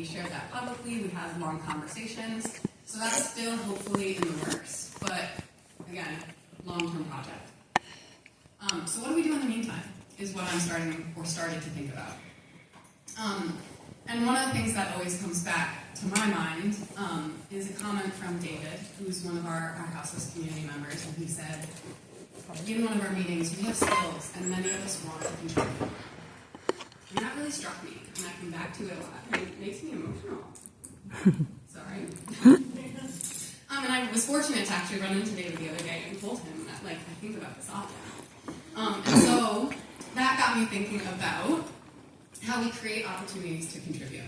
shared that publicly, we had long conversations. So that's still hopefully in the works, but again, long-term project. So what do we do in the meantime is what I'm started to think about. And one of the things that always comes back to my mind is a comment from David, who's one of our houseless community members, and he said, in one of our meetings, we have skills, and many of us want to contribute. And that really struck me, and I come back to it a lot, and it makes me emotional. Sorry. And I was fortunate to actually run into David the other day and told him that, I think about this often. And so that got me thinking about how we create opportunities to contribute.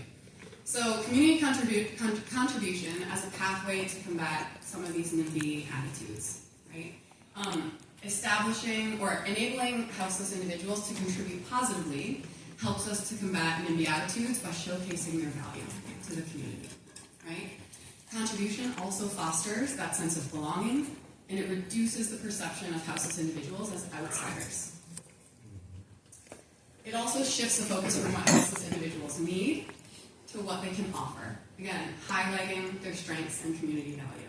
So community contribution as a pathway to combat some of these NIMBY attitudes, right? Establishing or enabling houseless individuals to contribute positively helps us to combat NIMBY attitudes by showcasing their value to the community, right? Contribution also fosters that sense of belonging, and it reduces the perception of houseless individuals as outsiders. It also shifts the focus from what houseless individuals need to what they can offer. Again, highlighting their strengths and community value.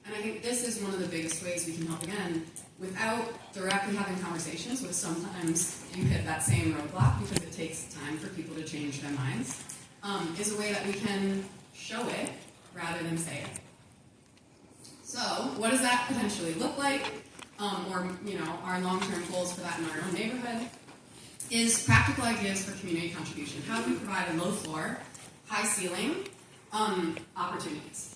And I think this is one of the biggest ways we can help, again, without directly having conversations, which sometimes you hit that same roadblock because it takes time for people to change their minds, is a way that we can show it rather than say it. So, what does that potentially look like? Or, our long-term goals for that in our own neighborhood is practical ideas for community contribution. How do we provide a low floor, high ceiling opportunities?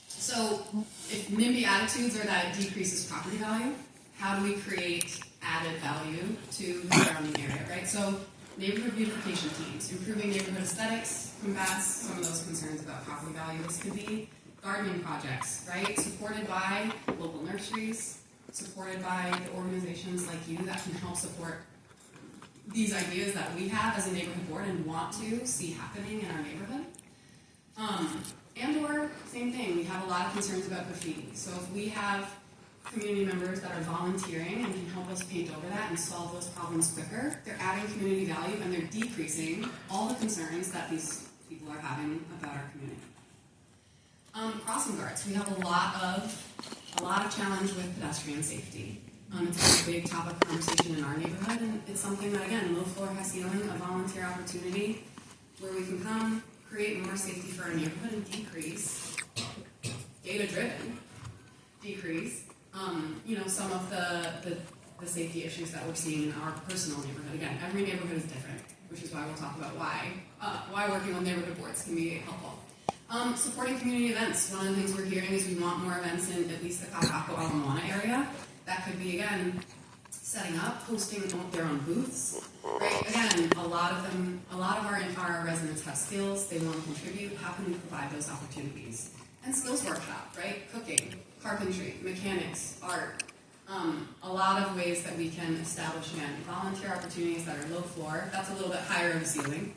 So, if NIMBY attitudes are that it decreases property value, how do we create added value to the surrounding area, right? So, neighborhood beautification teams, improving neighborhood aesthetics, combats some of those concerns about property value. This could be gardening projects, right? Supported by local nurseries, supported by the organizations like you that can help support these ideas that we have as a neighborhood board and want to see happening in our neighborhood. And or, same thing, we have a lot of concerns about graffiti. So if we have community members that are volunteering and can help us paint over that and solve those problems quicker, they're adding community value and they're decreasing all the concerns that these people are having about our community. Crossing guards. We have a lot of challenge with pedestrian safety. It's a big topic of conversation in our neighborhood, and it's something that, again, low floor, high ceiling, a volunteer opportunity where we can come, create more safety for our neighborhood and decrease, data-driven, some of the safety issues that we're seeing in our personal neighborhood. Again, every neighborhood is different, which is why we'll talk about why working with neighborhood boards can be helpful. Supporting community events. One of the things we're hearing is we want more events in at least the Capaco Ala area. That could be, again, setting up, hosting their own booths. Right? Again, a lot of our residents have skills. They want to contribute. How can we provide those opportunities? And skills workshop, right? Cooking, carpentry, mechanics, art. A lot of ways that we can establish, again, volunteer opportunities that are low floor. That's a little bit higher of a ceiling.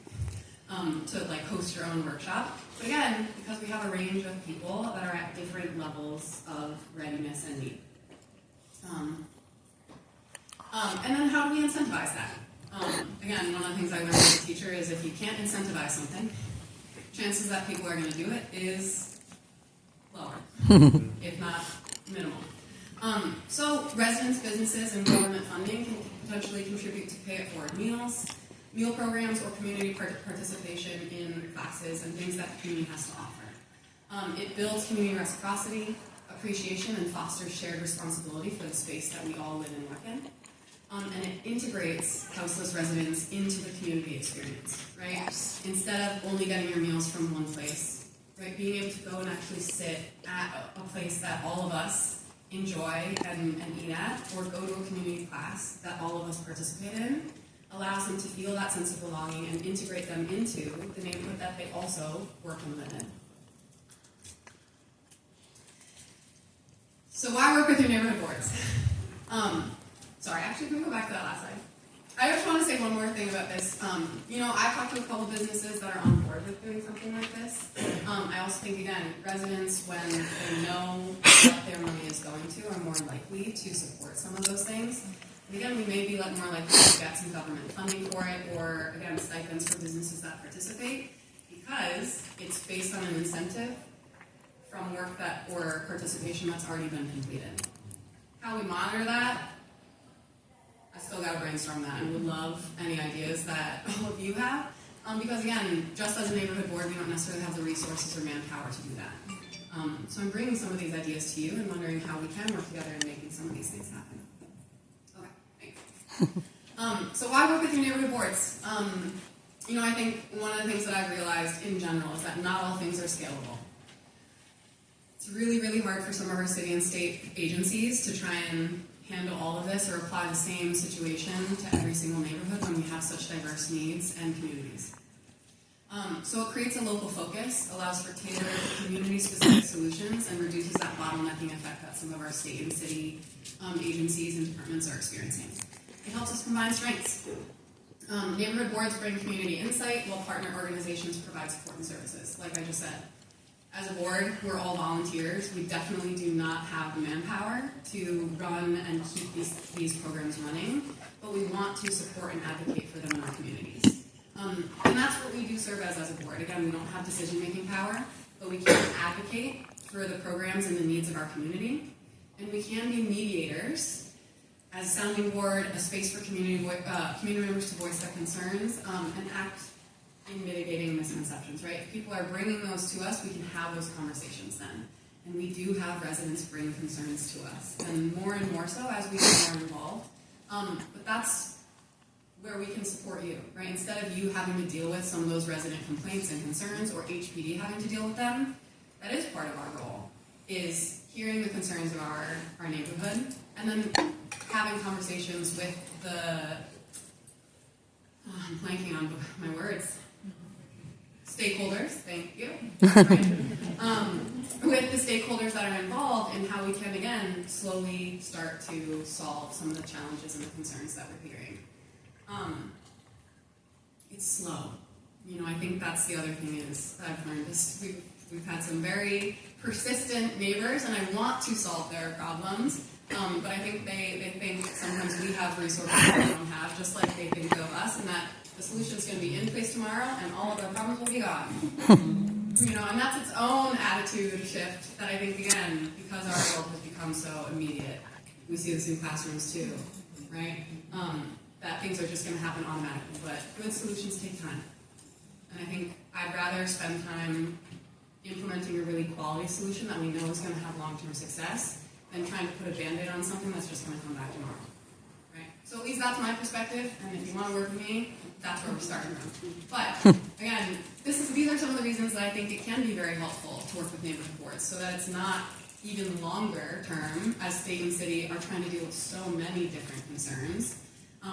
To host your own workshop. But again, because we have a range of people that are at different levels of readiness and need. And then how do we incentivize that? Again, one of the things I learned as a teacher is if you can't incentivize something, chances that people are going to do it is lower, if not minimal. So residents, businesses, and government funding can potentially contribute to pay-it-forward meals, meal programs, or community participation in classes and things that the community has to offer. It builds community reciprocity, appreciation, and fosters shared responsibility for the space that we all live and work in. And it integrates houseless residents into the community experience, right? Yes. Instead of only getting your meals from one place, right? Being able to go and actually sit at a place that all of us enjoy and eat at, or go to a community class that all of us participate in, allows them to feel that sense of belonging and integrate them into the neighborhood that they also work and live in. So why work with your neighborhood boards? Sorry, actually, can we go back to that last slide? I just want to say one more thing about this. I've talked to a couple businesses that are on board with doing something like this. I also think, again, residents, when they know what their money is going to, are more likely to support some of those things. And again, we may be more likely to get some government funding for it, or, again, stipends for businesses that participate, because it's based on an incentive from work that or participation that's already been completed. How we monitor that, I still got to brainstorm that, and would love any ideas that all of you have. Because again, just as a neighborhood board, we don't necessarily have the resources or manpower to do that. So I'm bringing some of these ideas to you and wondering how we can work together in making some of these things happen. Okay, thanks. So why work with your neighborhood boards? I think one of the things that I've realized in general is that not all things are scalable. It's really, really hard for some of our city and state agencies to try and handle all of this or apply the same situation to every single neighborhood when we have such diverse needs and communities. So it creates a local focus, allows for tailored community-specific solutions, and reduces that bottlenecking effect that some of our state and city agencies and departments are experiencing. It helps us combine strengths. Neighborhood boards bring community insight, while partner organizations provide support and services, like I just said. As a board, we're all volunteers. We definitely do not have the manpower to run and keep these programs running, but we want to support and advocate for them in our communities. And that's what we do serve as a board. Again, we don't have decision-making power, but we can advocate for the programs and the needs of our community. And we can be mediators as a sounding board, a space for community members to voice their concerns, and act in mitigating misconceptions, right? If people are bringing those to us, we can have those conversations then. And we do have residents bring concerns to us, and more so as we get more involved. But that's where we can support you, right? Instead of you having to deal with some of those resident complaints and concerns, or HPD having to deal with them, that is part of our role, is hearing the concerns of our neighborhood, and then having conversations with I'm blanking on my words, stakeholders, thank you, with the stakeholders that are involved, and how we can, again, slowly start to solve some of the challenges and the concerns that we're hearing. It's slow. I think that's the other thing is that I've learned is we've had some very persistent neighbors, and I want to solve their problems, but I think they think sometimes we have resources that we don't have, just like they think of us, and that the solution is going to be in place tomorrow, and all of our problems will be gone. And that's its own attitude shift that I think, again, because our world has become so immediate, we see this in classrooms too, right? That things are just going to happen automatically, but good solutions take time. And I think I'd rather spend time implementing a really quality solution that we know is going to have long-term success than trying to put a Band-Aid on something that's just going to come back tomorrow, right? So at least that's my perspective, and if you want to work with me, that's where we're starting from. But again, these are some of the reasons that I think it can be very helpful to work with neighborhood boards, so that it's not even longer term as state and city are trying to deal with so many different concerns.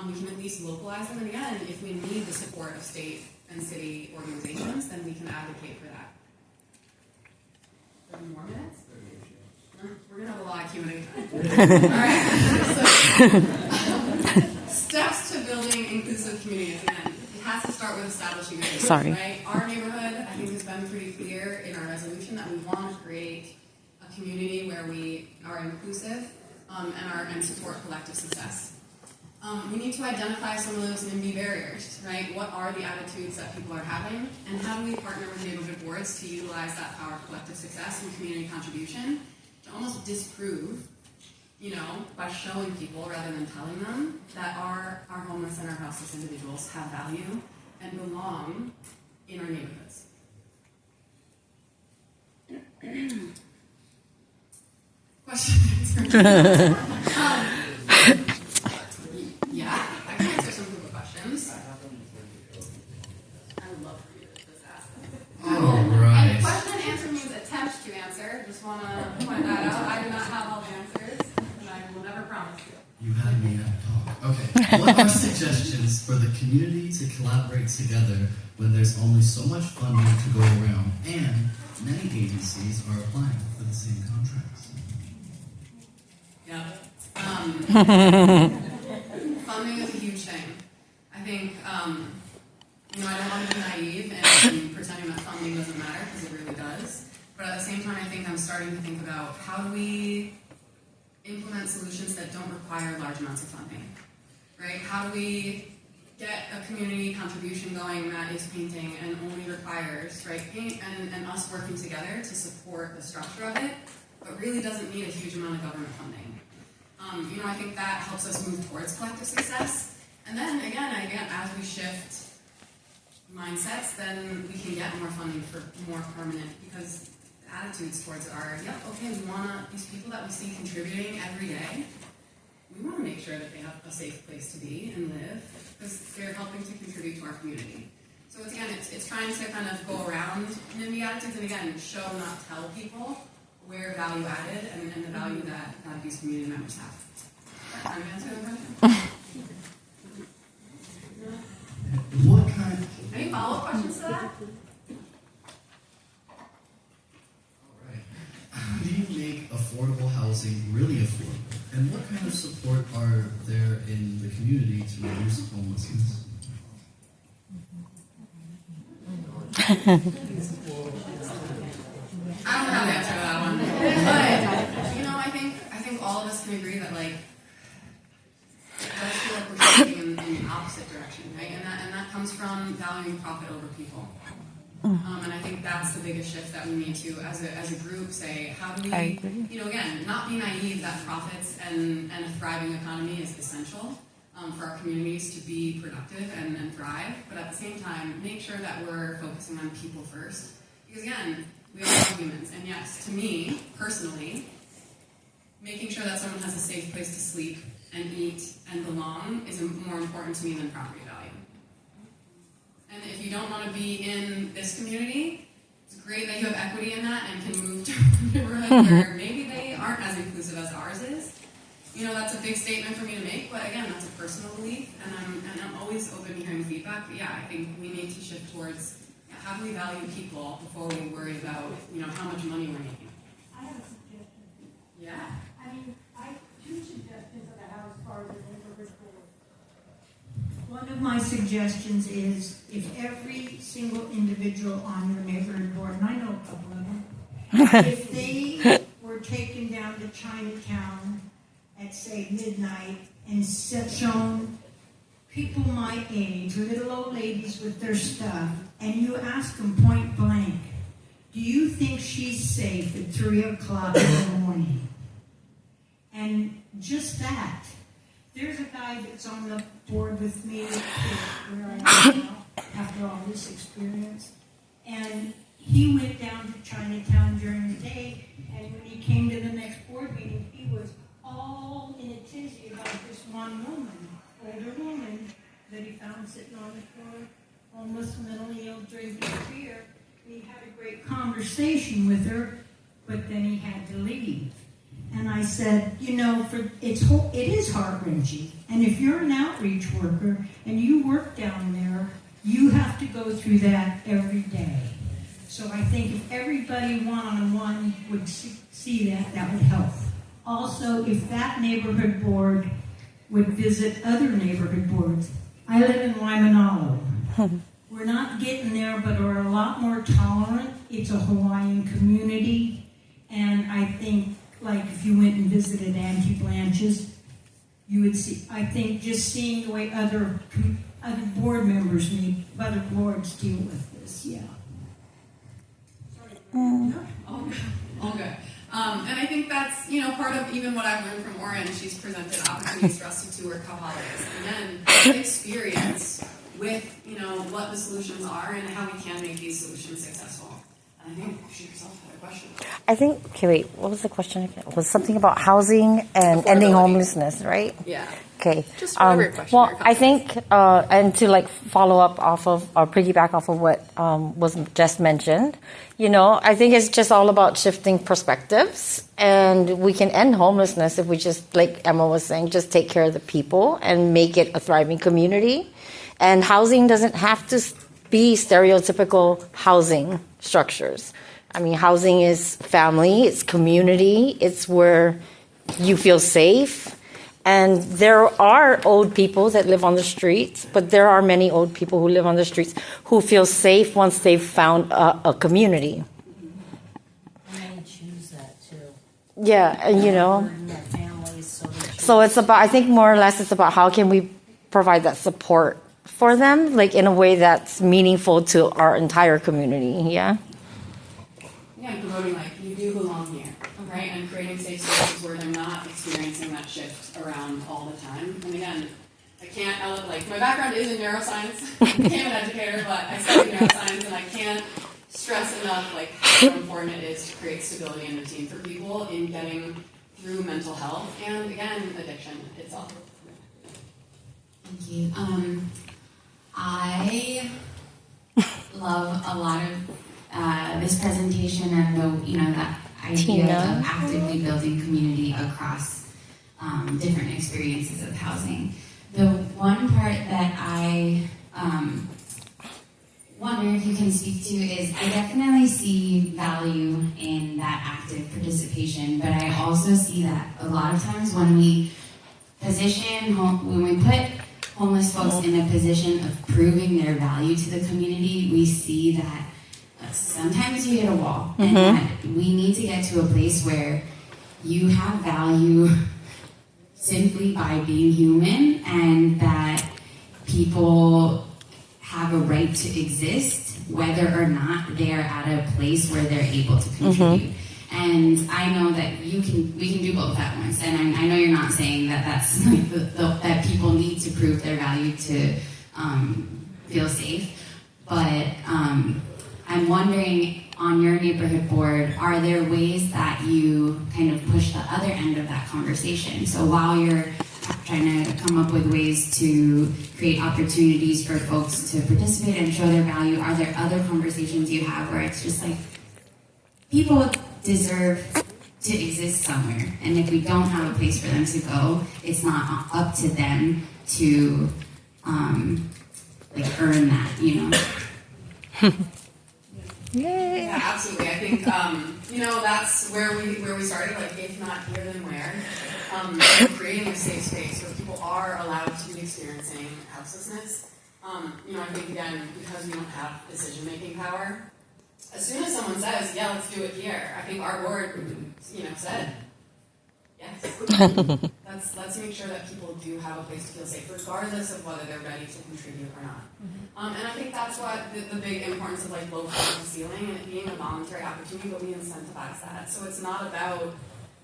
We can at least localize them, and again, if we need the support of state and city organizations, then we can advocate for that. 30 more minutes? We're going to have a lot of Q&A time. All right. Steps to building inclusive communities. Again, it has to start with establishing a neighborhood, right? Our neighborhood, I think, has been pretty clear in our resolution that we want to create a community where we are inclusive and support collective success. We need to identify some of those NIMBY barriers, right? What are the attitudes that people are having, and how do we partner with neighborhood boards to utilize that power of collective success and community contribution to almost disprove, by showing people rather than telling them that our homeless and our houseless individuals have value and belong in our neighborhoods. Question answered. Yeah, I can answer some Google questions. I would love for you to just ask them. All right. And question and answer means attempt to answer. Just want to point that out. I do not have all the answers, and I will never promise you. You had me at talk. Okay. What are suggestions for the community to collaborate together when there's only so much funding to go around and many agencies are applying for the same contracts? Yeah. Funding is a huge thing. I think, I don't want to be naive and pretending that funding doesn't matter, because it really does. But at the same time, I think I'm starting to think about how do we implement solutions that don't require large amounts of funding, right? How do we get a community contribution going that is painting and only requires, right, paint and us working together to support the structure of it, but really doesn't need a huge amount of government funding. I think that helps us move towards collective success. And then again, as we shift mindsets, then we can get more funding for more permanent, because attitudes towards it are, yeah, okay, we want these people that we see contributing every day, we want to make sure that they have a safe place to be and live, because they're helping to contribute to our community. So it's trying to kind of go around NIMBY attitudes, and again, show, not tell people where value added and the value that these community members have. Can I answer the question? What kind? Any follow-up questions to that? How do you make affordable housing really affordable? And what kind of support are there in the community to reduce homelessness? I don't have the answer to that one. But I think all of us can agree that it does feel like we're shifting in the opposite direction, right? And that comes from valuing profit over people. And I think that's the biggest shift that we need to, as a group, say, how do we, again, not be naive that profits and a thriving economy is essential for our communities to be productive and thrive, but at the same time, make sure that we're focusing on people first. Because again, we are all humans, and yes, to me, personally, making sure that someone has a safe place to sleep and eat and belong is more important to me than property value. And if you don't want to be in this community, it's great that you have equity in that and can move to a neighborhood where maybe they aren't as inclusive as ours is. That's a big statement for me to make, but again, that's a personal belief, and I'm always open to hearing feedback. But yeah, I think we need to shift towards how do we value people before we worry about how much money we're making. I have a suggestion. Yeah. I have two suggestions of how as far as the neighborhood board. One of my suggestions is if every single individual on your neighborhood board, and I know a couple of them, if they were taken down to Chinatown at, say, midnight and shown people my age, little old ladies with their stuff, and you ask them point blank, do you think she's safe at 3 o'clock in the morning? And just that. There's a guy that's on the board with me where I am now, after all this experience, and he went down to Chinatown during the day, and when he came to the next board meeting, he was all in a tizzy about this one woman, older woman, that he found sitting on the floor, homeless, mentally ill, drinking beer. And he had a great conversation with her, but then he had to leave. And I said, it is heart-wrenching. And if you're an outreach worker and you work down there, you have to go through that every day. So I think if everybody one-on-one would see that, that would help. Also, if that neighborhood board would visit other neighborhood boards. I live in Waimanalo. We're not getting there, but we're a lot more tolerant. It's a Hawaiian community. And I think, if you went and visited Auntie Blanche's, you would see, I think just seeing the way other board members meet, other boards deal with this, yeah. All good. And I think that's, part of even what I've learned from Oren. She's presented opportunities for us to tour Kauhales. And then experience with, what the solutions are and how we can make these solutions successful. And I think she herself had a question. I think, what was the question again? It was something about housing and ending homelessness, right? Yeah. Okay. Just whatever question. Well, I think, and to follow up off of, or piggyback off of what was just mentioned, I think it's just all about shifting perspectives, and we can end homelessness if we just, like Emma was saying, just take care of the people and make it a thriving community. And housing doesn't have to be stereotypical housing structures. I mean, housing is family, it's community, it's where you feel safe. And there are old people that live on the streets, but there are many old people who live on the streets who feel safe once they've found a community. And they choose that too. Yeah, and Their families, so it's about, I think more or less it's about how can we provide that support for them, like in a way that's meaningful to our entire community. Yeah. Again, promoting like you do belong here, right? And creating safe spaces where they're not experiencing that shift around all the time. And again, I can't, like, my background is in neuroscience. I became an educator, but I studied neuroscience, and I can't stress enough, like, how important it is to create stability and routine for people in getting through mental health and, again, addiction itself. Thank you. I love a lot of this presentation and that idea of actively building community across different experiences of housing. The one part that I wonder if you can speak to is I definitely see value in that active participation, but I also see that a lot of times when we put homeless folks in a position of proving their value to the community, we see that sometimes you hit a wall, and that we need to get to a place where you have value simply by being human, and that people have a right to exist whether or not they are at a place where they're able to contribute. And I know that we can do both at once. And I know you're not saying that that's like that people need to prove their value to feel safe. But I'm wondering, on your neighborhood board, are there ways that you kind of push the other end of that conversation? So while you're trying to come up with ways to create opportunities for folks to participate and show their value, are there other conversations you have where it's just like, people deserve to exist somewhere, and if we don't have a place for them to go, it's not up to them to earn that, Yeah, absolutely. I think that's where we started. Like, if not here, then where? Creating a safe space where people are allowed to be experiencing houselessness. I think again, because we don't have decision-making power, as soon as someone says, "Yeah, let's do it here," I think our board, said, "Yes." Let's make sure that people do have a place to feel safe, regardless of whether they're ready to contribute or not. And I think that's what the big importance of low floor to ceiling and it being a voluntary opportunity, but we incentivize that. So it's not about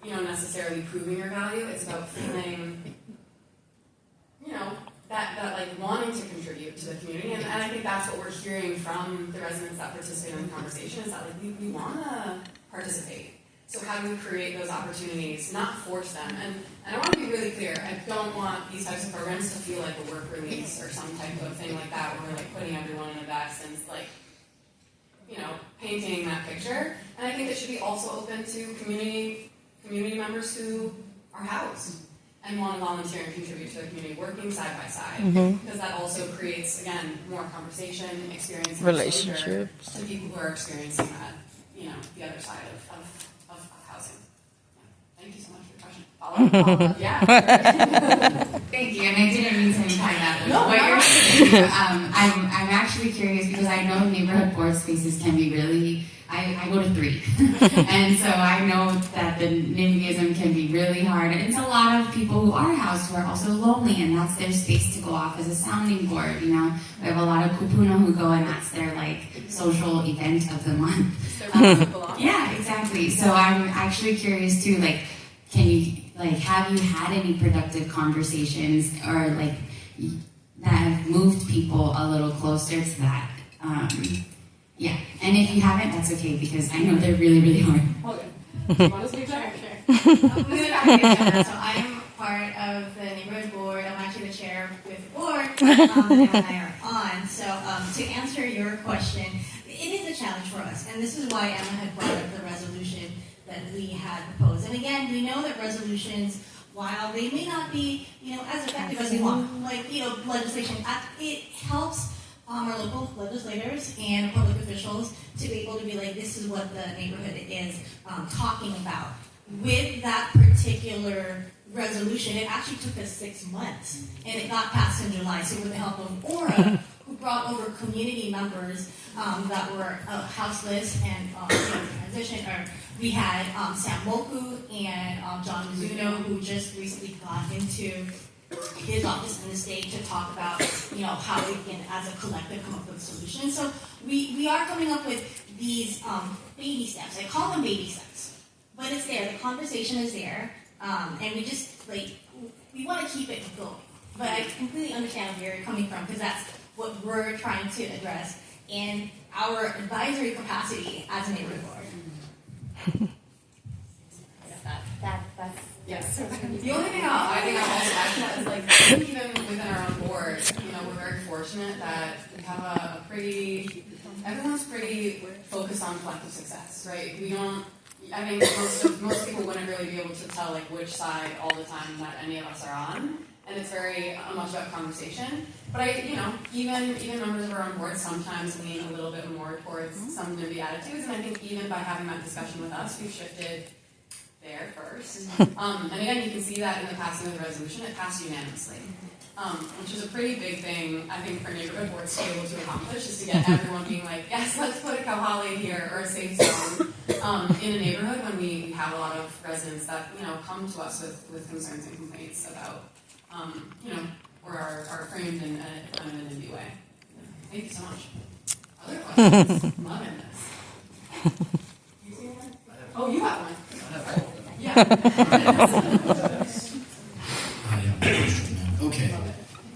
necessarily proving your value. It's about feeling that wanting to contribute to the community. And I think that's what we're hearing from the residents that participate in the conversation is that we want to participate. So how do we create those opportunities, not force them? And I want to be really clear, I don't want these types of programs to feel like a work release or some type of thing like that where we're putting everyone in a desk and painting that picture. And I think it should be also open to community members who are housed and want to volunteer and contribute to the community, working side by side, because that also creates, again, more conversation, experience, and Relationships to people who are experiencing that, the other side of housing. Yeah. Thank you so much for your question. Follow up. Yeah. Thank you, and I didn't mean to imply that. No, what you're saying, I'm actually curious because I know neighborhood board spaces can be really. I go to 3, and so I know that the NIMBYism can be really hard. And it's a lot of people who are housed who are also lonely, and that's their space to go off as a sounding board. We have a lot of kupuna who go, and that's their social event of the month. Yeah, exactly. So I'm actually curious too. Can you have you had any productive conversations or that have moved people a little closer to that? Yeah, and if you haven't, that's okay because I know they're really, really hard. Okay. Do you want to speak to that? So I'm part of the neighborhood board. I'm actually the chair with the board, and I are on. So to answer your question, it is a challenge for us, and this is why Emma had brought up the resolution that we had proposed. And again, we know that resolutions, while they may not be, as effective as we want, legislation, it helps our local legislators and public officials to be able to be this is what the neighborhood is talking about. With that particular resolution, it actually took us 6 months, and it got passed in July. So with the help of Aura, who brought over community members that were houseless and transition, we had Sam Moku and John Mizuno, who just recently got into his office and the state to talk about, how we can, as a collective, come up with a solution. So we are coming up with these baby steps. I call them baby steps, but it's there. The conversation is there, and we just we want to keep it going. But I completely understand where you're coming from because that's what we're trying to address in our advisory capacity as a neighborhood board. That's Yes. The only thing I think I'll also add to that is like even within our own board, we're very fortunate that we have everyone's pretty focused on collective success, right? We don't. I think most people wouldn't really be able to tell like which side all the time that any of us are on, and it's very much about conversation. But even members of our own board sometimes lean a little bit more towards some NIMBY attitudes, and I think even by having that discussion with us, we've shifted there first. And again, you can see that in the passing of the resolution. It passed unanimously, which is a pretty big thing, I think, for neighborhood boards to be able to accomplish, is to get everyone being like, yes, let's put a Kauhale here, or a safe zone in a neighborhood when we have a lot of residents that, come to us with concerns and complaints about, or are framed in a NIMBY way. Thank you so much. Other questions? Loving this. Oh, you have one. Yeah. Okay.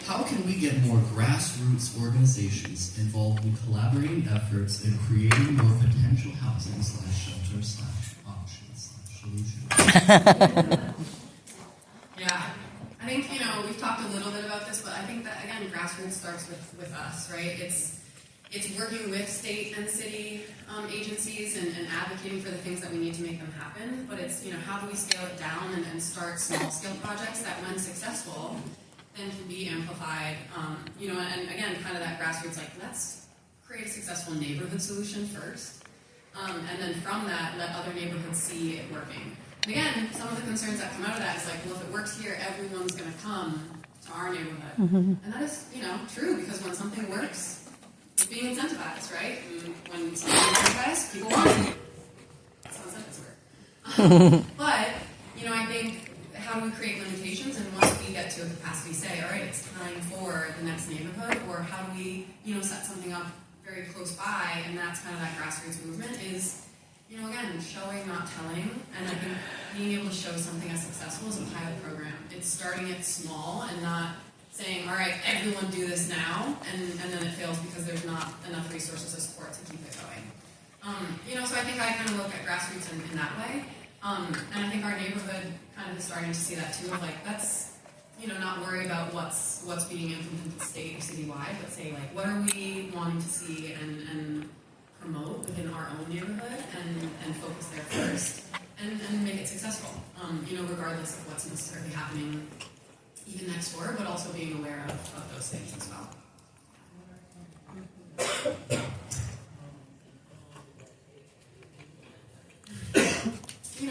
How can we get more grassroots organizations involved in collaborating efforts in creating more potential housing /shelter/options/solutions? Yeah. I think, we've talked a little bit about this, but I think that, again, grassroots starts with us, right? It's working with state and city agencies and advocating for the things that we need to make them happen. But it's, how do we scale it down and start small-scale projects that, when successful, then can be amplified. And again, kind of that grassroots, let's create a successful neighborhood solution first. And then from that, let other neighborhoods see it working. And again, some of the concerns that come out of that is well, if it works here, everyone's going to come to our neighborhood. And that is, true, because when something works, it's being incentivized, right? And when something is incentivized, people want it. That's how incentives work. But, I think, how do we create limitations? And once we get to a capacity, say, all right, it's time for the next neighborhood, or how do we, set something up very close by, and that's kind of that grassroots movement is, again, showing, not telling, and I think being able to show something as successful as a pilot program. It's starting it small and not saying, all right, everyone do this now, and then it fails because there's not enough resources or support to keep it going. So I think I kind of look at grassroots in that way, and I think our neighborhood kind of is starting to see that too, of let's, not worry about what's being implemented at state or citywide, but say, what are we wanting to see and promote within our own neighborhood and focus there first and make it successful, regardless of what's necessarily happening even next door, but also being aware of those things as well.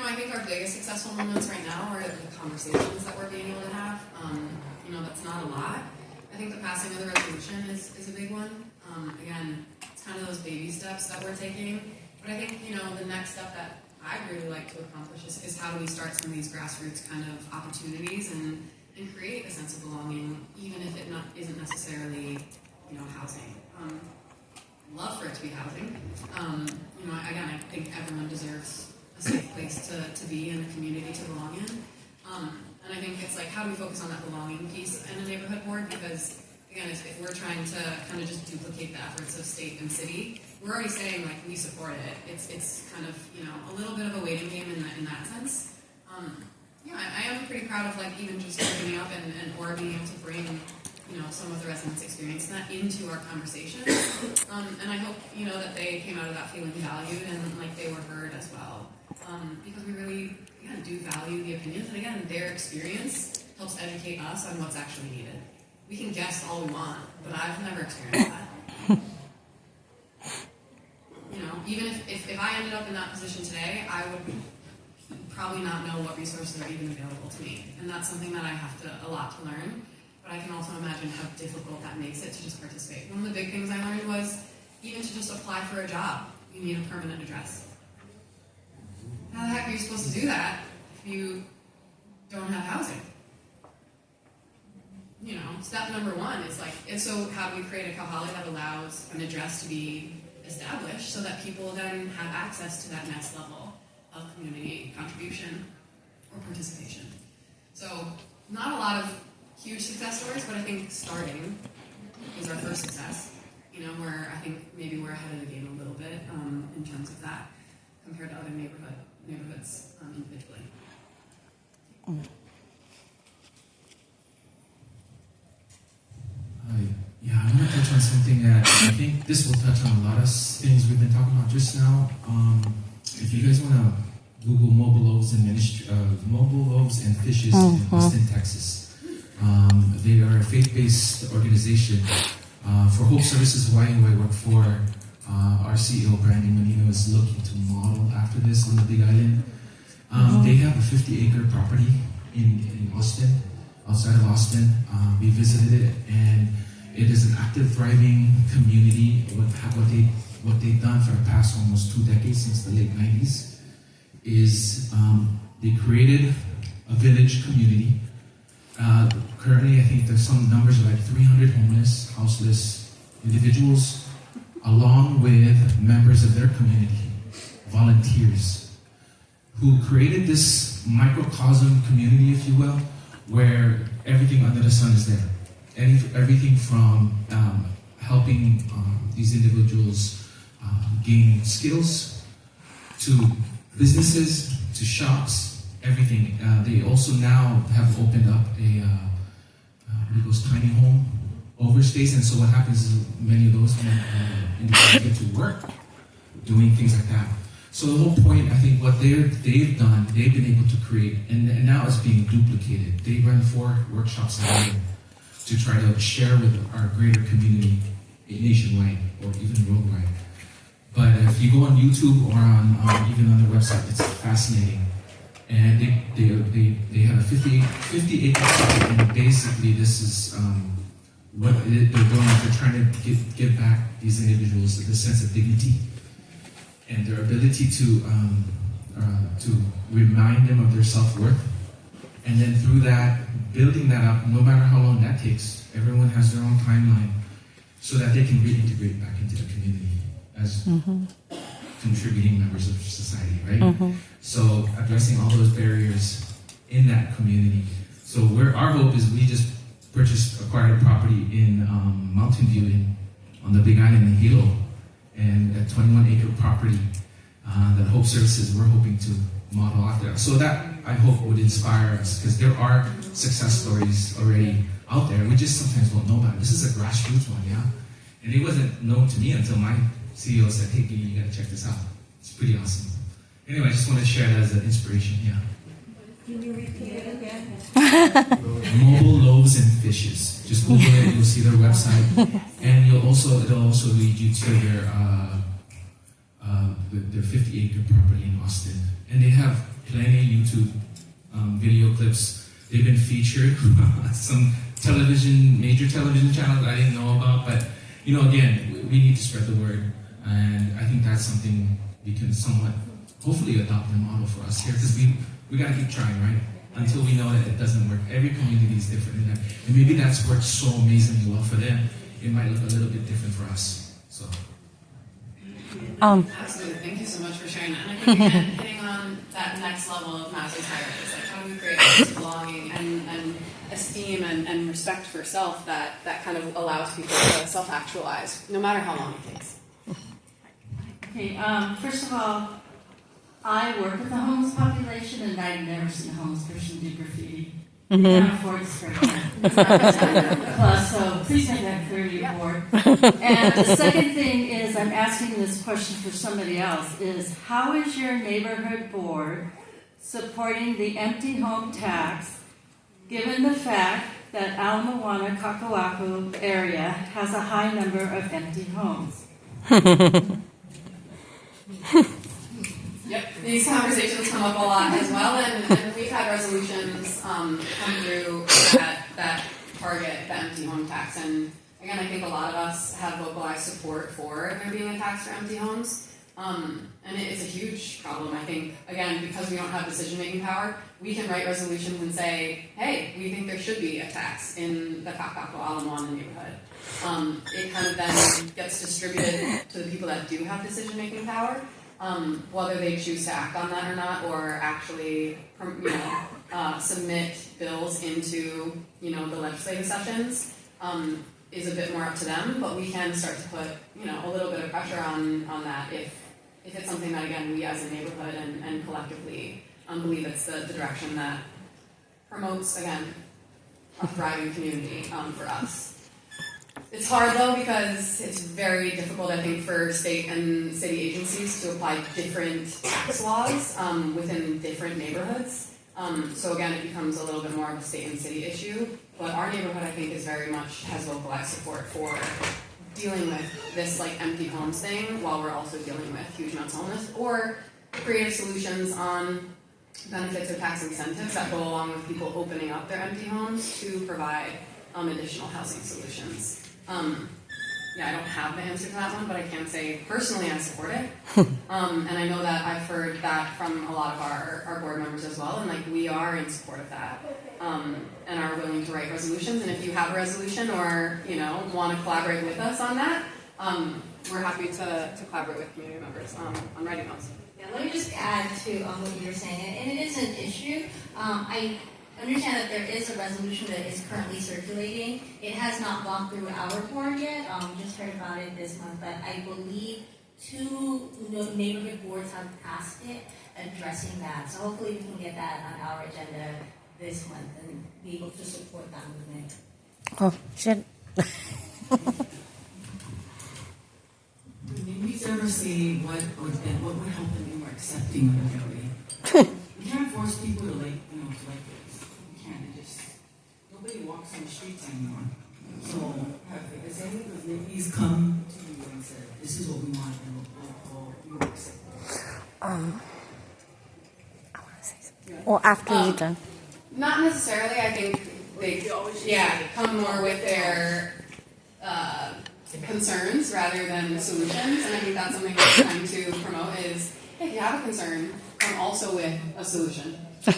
I think our biggest successful moments right now are the conversations that we're being able to have. That's not a lot. I think the passing of the resolution is a big one. Again, it's kind of those baby steps that we're taking. But I think, the next step that I'd really like to accomplish is how do we start some of these grassroots kind of opportunities and create a sense of belonging, even if it isn't necessarily, housing. Love for it to be housing. Again, I think everyone deserves a safe place to be and a community to belong in. And I think it's how do we focus on that belonging piece in a neighborhood board? Because, again, if we're trying to kind of just duplicate the efforts of state and city, we're already saying, we support it. It's kind of, a little bit of a waiting game in that sense. I am pretty proud of even just opening up and or being able to bring some of the residents' experience and that into our conversation. And I hope that they came out of that feeling valued and they were heard as well. Because we really do value the opinions, and again, their experience helps educate us on what's actually needed. We can guess all we want, but I've never experienced that. Even if I ended up in that position today, I would probably not know what resources are even available to me. And that's something that I have a lot to learn. But I can also imagine how difficult that makes it to just participate. One of the big things I learned was even to just apply for a job, you need a permanent address. How the heck are you supposed to do that if you don't have housing? step number one is like, and so how do we create a Kahali that allows an address to be established so that people then have access to that next level of community contribution or participation? So not a lot of huge success stories, but I think starting is our first success, where I think maybe we're ahead of the game a little bit in terms of that compared to other neighborhoods individually. Yeah, I want to touch on something that I think this will touch on a lot of things we've been talking about just now. If you guys want to Google Mobile Loaves and Fishes in Austin, Texas, they are a faith-based organization for Hope Services Hawaii, who I work for. Our CEO Brandy Menino is looking to model after this on the Big Island. They have a 50-acre property in Austin, outside of Austin. We visited it, and it is an active, thriving community. What they've done for the past almost 2 decades, since the late 90s, is they created a village community. Currently, I think there's some numbers of like 300 homeless, houseless individuals, along with members of their community, volunteers, who created this microcosm community, if you will, where everything under the sun is there. Everything from helping these individuals gain skills, to businesses, to shops, everything. They also now have opened up a tiny home overstays, and so what happens is many of those individuals get to work doing things like that. So the whole point, I think, what they've done, they've been able to create, and now it's being duplicated. They run 4 workshops a year to try to share with our greater community nationwide or even worldwide. But if you go on YouTube or on even on their website, it's fascinating. And they have a 50-acre site, and basically this is what they're doing. They're trying to give back these individuals the sense of dignity and their ability to remind them of their self-worth. And then through that, building that up, no matter how long that takes, everyone has their own timeline so that they can reintegrate back into the community as contributing members of society, right? So addressing all those barriers in that community. So our hope is we just acquired a property in Mountain View on the Big Island in Hilo, and a 21-acre property that Hope Services we're hoping to model after. So that, I hope, would inspire us, because there are success stories already out there. We just sometimes don't know about it. This is a grassroots one, yeah? And it wasn't known to me until my CEO said, hey, you gotta check this out. It's pretty awesome. Anyway, I just want to share that as an inspiration, yeah. Can you repeat it again? Mobile Loaves and Fishes. Just Google it, you'll see their website. And it'll also lead you to their 50-acre property in Austin. And they have plenty of YouTube video clips. They've been featured on some major television channels I didn't know about. But, again, we need to spread the word. And I think that's something we can somewhat, hopefully, adopt and model for us here. Because we got to keep trying, right? Until we know that it doesn't work. Every community is different. And maybe that's worked so amazingly well for them. It might look a little bit different for us. So. Absolutely. Thank you so much for sharing that. And I think, again, hitting on that next level of Maslow's hierarchy, like how do we create this belonging and esteem and respect for self that kind of allows people to self-actualize, no matter how long it takes. Okay, first of all, I work with the homeless population, and I've never seen a homeless person do graffiti. They can't afford to spray that. Plus, so please make that clear to your board. And the second thing is, I'm asking this question for somebody else, is how is your neighborhood board supporting the empty home tax, given the fact that Ala Moana, Kakuaku area has a high number of empty homes? Yep, these conversations come up a lot as well, and we've had resolutions come through that target the empty home tax. And again, I think a lot of us have vocalized support for there being a tax for empty homes. And it is a huge problem. I think, again, because we don't have decision-making power, we can write resolutions and say, hey, we think there should be a tax in the Kakako Alamoana neighborhood. It kind of then gets distributed to the people that do have decision-making power, whether they choose to act on that or not, or actually, submit bills into, the legislative sessions, is a bit more up to them. But we can start to put, a little bit of pressure on that if it's something that, again, we as a neighborhood and collectively believe it's the direction that promotes, again, a thriving community for us. It's hard, though, because it's very difficult, I think, for state and city agencies to apply different tax laws within different neighborhoods. So, again, it becomes a little bit more of a state and city issue. But our neighborhood, I think, is very much has localized support for dealing with this empty homes thing, while we're also dealing with huge amounts of homeless, or creative solutions on benefits or tax incentives that go along with people opening up their empty homes to provide additional housing solutions. I don't have the answer to that one, but I can say personally I support it. And I know that I've heard that from a lot of our board members as well, and we are in support of that, and are willing to write resolutions. And if you have a resolution or want to collaborate with us on that, we're happy to collaborate with community members on writing those. Yeah, let me just add to what you were saying, and it is an issue. I understand that there is a resolution that is currently circulating. It has not gone through our board yet. Just heard about it this month, but I believe 2 neighborhood boards have passed it addressing that. So hopefully we can get that on our agenda this month and be able to support that movement. Oh, shit. Did we ever see what would help them be more accepting of everybody? We can't force people to like this. We can't. Nobody walks on the streets anymore. So has any of the ladies come to you and said, "This is what we want," and we'll accept it? I want to say something. Well, after you're done. Not necessarily. I think they come more with their concerns rather than solutions, and I think that's something we're trying to promote is, hey, if you have a concern, come also with a solution. But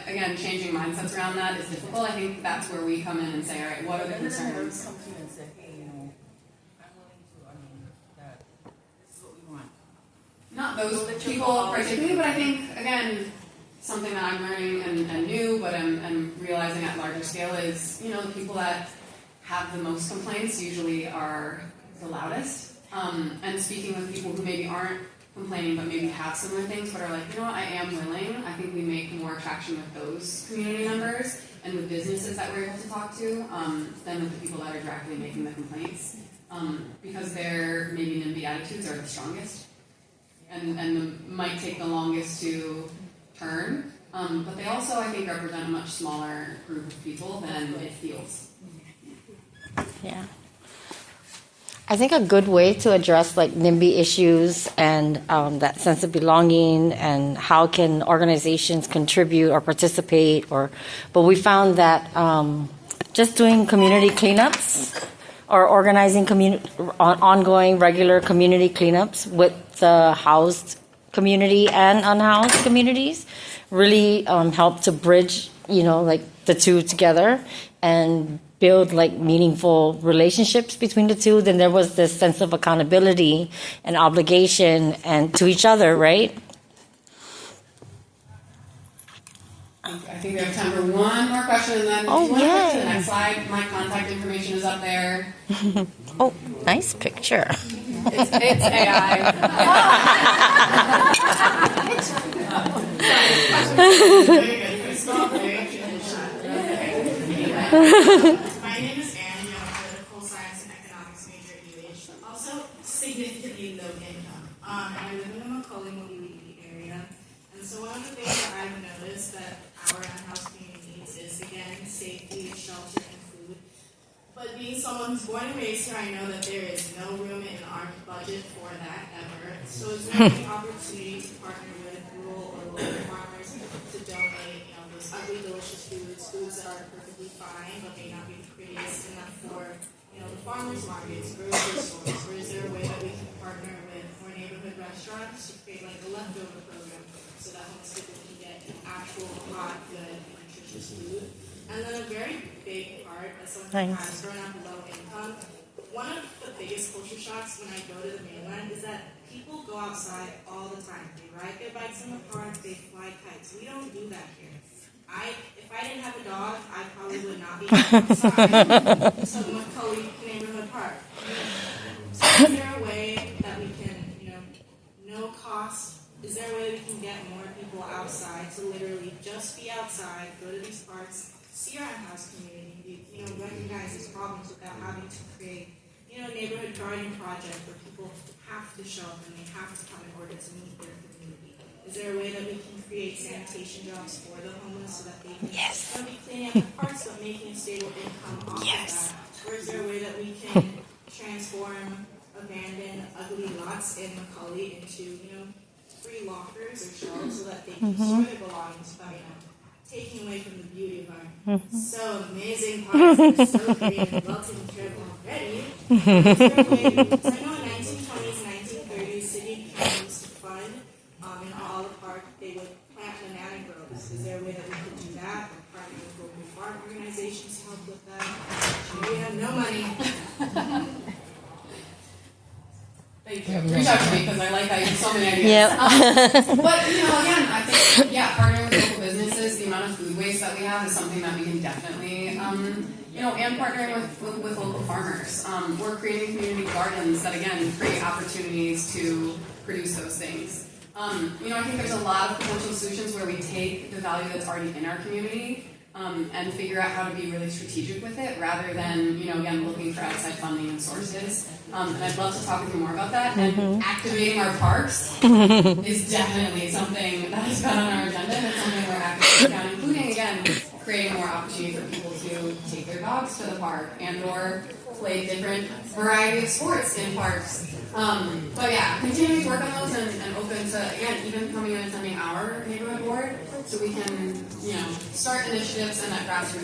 again, changing mindsets around that is difficult. I think that's where we come in and say, all right, what are the concerns? Come to you and say, hey, I'm willing to, this is what we want. Not those people particularly, but I think, again, something that I'm learning and new, but I'm realizing at larger scale is, the people that have the most complaints usually are the loudest. And speaking with people who maybe aren't complaining, but maybe have similar things, but are like, I am willing. I think we make more traction with those community members and with businesses that we're able to talk to than with the people that are directly making the complaints, because their maybe NIMBY attitudes are the strongest and might take the longest to turn, but they also, I think, represent a much smaller group of people than it feels. Yeah. I think a good way to address NIMBY issues and that sense of belonging and how can organizations contribute or participate, but we found that just doing community cleanups or organizing ongoing regular community cleanups with the housed community and unhoused communities really help to bridge, the two together and build meaningful relationships between the two. Then there was this sense of accountability and obligation and to each other, right? I think we have time for one more question, and then if you want to go to the next slide, my contact information is up there. Oh, nice picture. It's AI. My name is Annie. I'm a political science and economics major at UH. Also, significantly low income. And I live in the Macaulay area. And so one of the things that I've noticed that our unhoused community needs is, again, safety, shelter, and food. But being someone who's born and raised here, I know that there is no room in our budget for that ever. So is there any opportunity to partner with rural or local farmers to donate, those ugly, delicious foods that are perfectly fine, but may not be the prettiest enough for the farmers markets, grocery stores, or is there a way that we can partner with more neighborhood restaurants to create like a leftover program so that homeless people can get actual hot, good, nutritious food? And then a very big part, as someone who has grown up low income, one of the biggest culture shocks when I go to the mainland is that people go outside all the time. They ride their bikes in the park, they fly kites. We don't do that here. If I didn't have a dog, I probably would not be outside to Macaulay Neighborhood Park. So is there a way that we can, no cost, is there a way that we can get more people outside to literally just be outside, go to these parks, see our house community, recognize these problems without having to create, a neighborhood garden project where people have to show up and they have to come in order to meet their community? Is there a way that we can create sanitation jobs for the homeless so that they can be cleaning up the parks but making a stable income off of that? Or is there a way that we can transform abandoned, ugly lots in Macaulay into, free lockers or shelves so that they can store their belongings by, taking away from the beauty of our so amazing parks that are so green and well taken care of already? Is there a way, because I know in 1920s and 1930s, city councils to fund in all the park, they would plant banana groves. Is there a way that we could do that or partner with local farm organizations to help with that? We have no money. Thank you. Reach out to me because I like that you have so many ideas. But again, I think partnering with local businesses, the amount of food waste that we have is something that we can definitely, and partnering with local farmers. We're creating community gardens that again create opportunities to produce those things. I think there's a lot of potential solutions where we take the value that's already in our community. And figure out how to be really strategic with it rather than, again, looking for outside funding and sources. And I'd love to talk with you more about that. And activating our parks is definitely something that has been on our agenda, and it's something we're actively down, including, again, creating more opportunity for people to take their dogs to the park and or play different variety of sports in parks. But yeah, continuing to work on those and open to, again, even coming in and attending our neighborhood board so we can, start initiatives and that grassroots